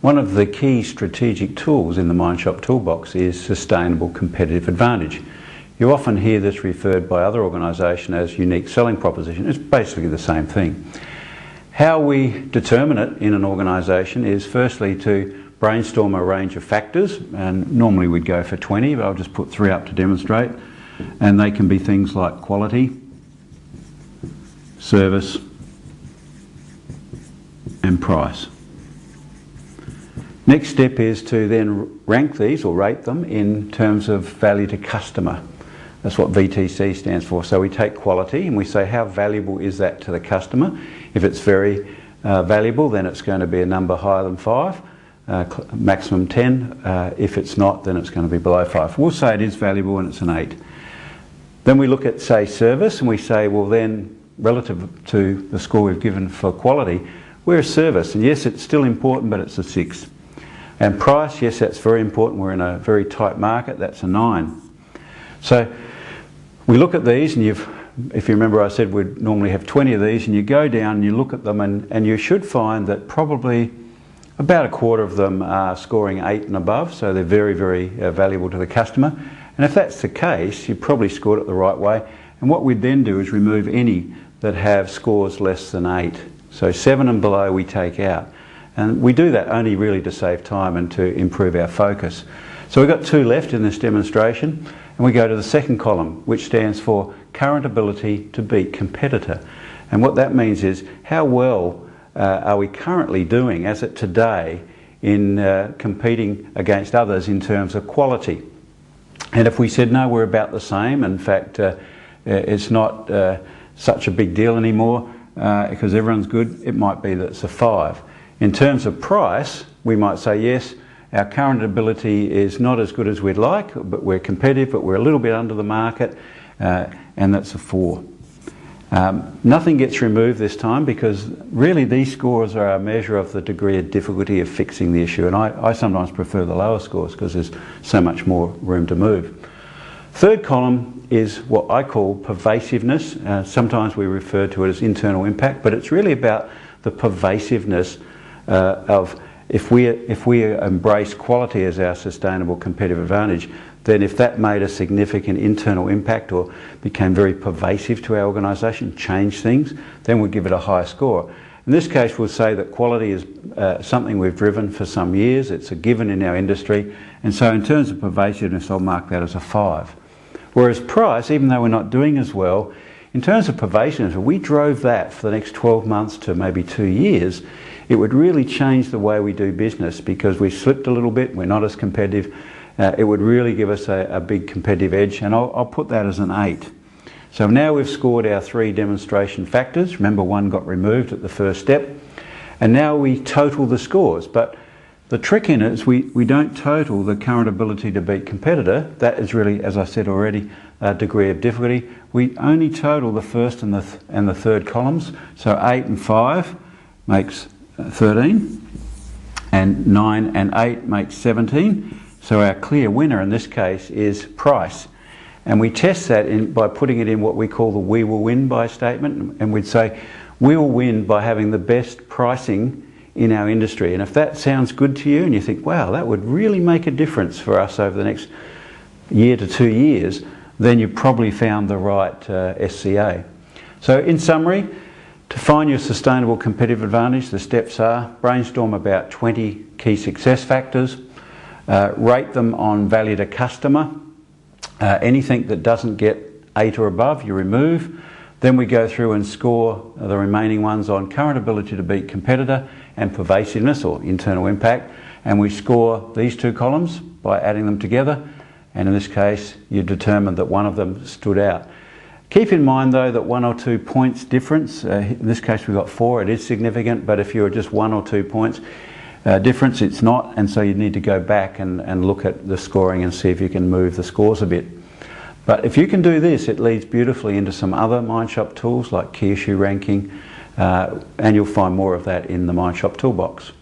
One of the key strategic tools in the Mindshop toolbox is sustainable competitive advantage. You often hear this referred by other organisations as unique selling proposition. It's basically the same thing. How we determine it in an organisation is firstly to brainstorm a range of factors, and normally we'd go for 20, but I'll just put 3 up to demonstrate. And they can be things like quality, service and price. Next step is to then rank these or rate them in terms of value to customer. That's what VTC stands for. So we take quality and we say how valuable is that to the customer. If it's very valuable, then it's going to be a number higher than 5, maximum 10. If it's not, then it's going to be below 5. We'll say it is valuable and it's an 8. Then we look at, say, service, and we say, well then, relative to the score we've given for quality, we're a service. And yes, it's still important, but it's a 6. And price, yes, that's very important. We're in a very tight market. That's a 9. So we look at these, and if you remember, I said we'd normally have 20 of these, and you go down and you look at them, and you should find that probably about a quarter of them are scoring 8 and above, so they're very, very valuable to the customer. And if that's the case, you probably scored it the right way. And what we'd then do is remove any that have scores less than 8. So 7 and below we take out. And we do that only really to save time and to improve our focus. So we've got 2 left in this demonstration, and we go to the second column, which stands for current ability to beat competitor. And what that means is how well are we currently doing as at today in competing against others in terms of quality. And if we said no, we're about the same, in fact it's not such a big deal anymore because everyone's good, it might be that it's a 5. In terms of price, we might say yes, our current ability is not as good as we'd like, but we're competitive, but we're a little bit under the market, and that's a 4. Nothing gets removed this time because really these scores are a measure of the degree of difficulty of fixing the issue, and I sometimes prefer the lower scores because there's so much more room to move. Third column is what I call pervasiveness. Sometimes we refer to it as internal impact, but it's really about the pervasiveness of if we embrace quality as our sustainable competitive advantage, then if that made a significant internal impact or became very pervasive to our organisation, changed things, then we'd give it a high score. In this case, we'll say that quality is something we've driven for some years, it's a given in our industry, and so in terms of pervasiveness, I'll mark that as a 5. Whereas price, even though we're not doing as well, in terms of pervasiveness, if we drove that for the next 12 months to maybe 2 years, it would really change the way we do business because we slipped a little bit, we're not as competitive. It would really give us a big competitive edge, and I'll put that as an 8. So now we've scored our 3 demonstration factors. Remember, 1 got removed at the first step, and now we total the scores. But the trick in it is we don't total the current ability to beat competitor. That is really, as I said already, a degree of difficulty. We only total the first and the third columns. So 8 and 5 makes 13, and 9 and 8 makes 17. So our clear winner in this case is price. And we test that by putting it in what we call the we will win by statement. And we'd say we will win by having the best pricing in our industry. And if that sounds good to you and you think, wow, that would really make a difference for us over the next year to 2 years, then you've probably found the right SCA. So in summary, to find your sustainable competitive advantage, the steps are brainstorm about 20 key success factors, rate them on value to customer. Anything that doesn't get 8 or above, you remove. Then we go through and score the remaining ones on current ability to beat competitor and pervasiveness or internal impact. And we score these 2 columns by adding them together. And in this case, you determined that one of them stood out. Keep in mind though that 1 or 2 points difference, in this case we've got 4, it is significant, but if you're just 1 or 2 points difference, it's not, and so you need to go back and look at the scoring and see if you can move the scores a bit. But if you can do this, it leads beautifully into some other Mindshop tools like key issue ranking, and you'll find more of that in the Mindshop toolbox.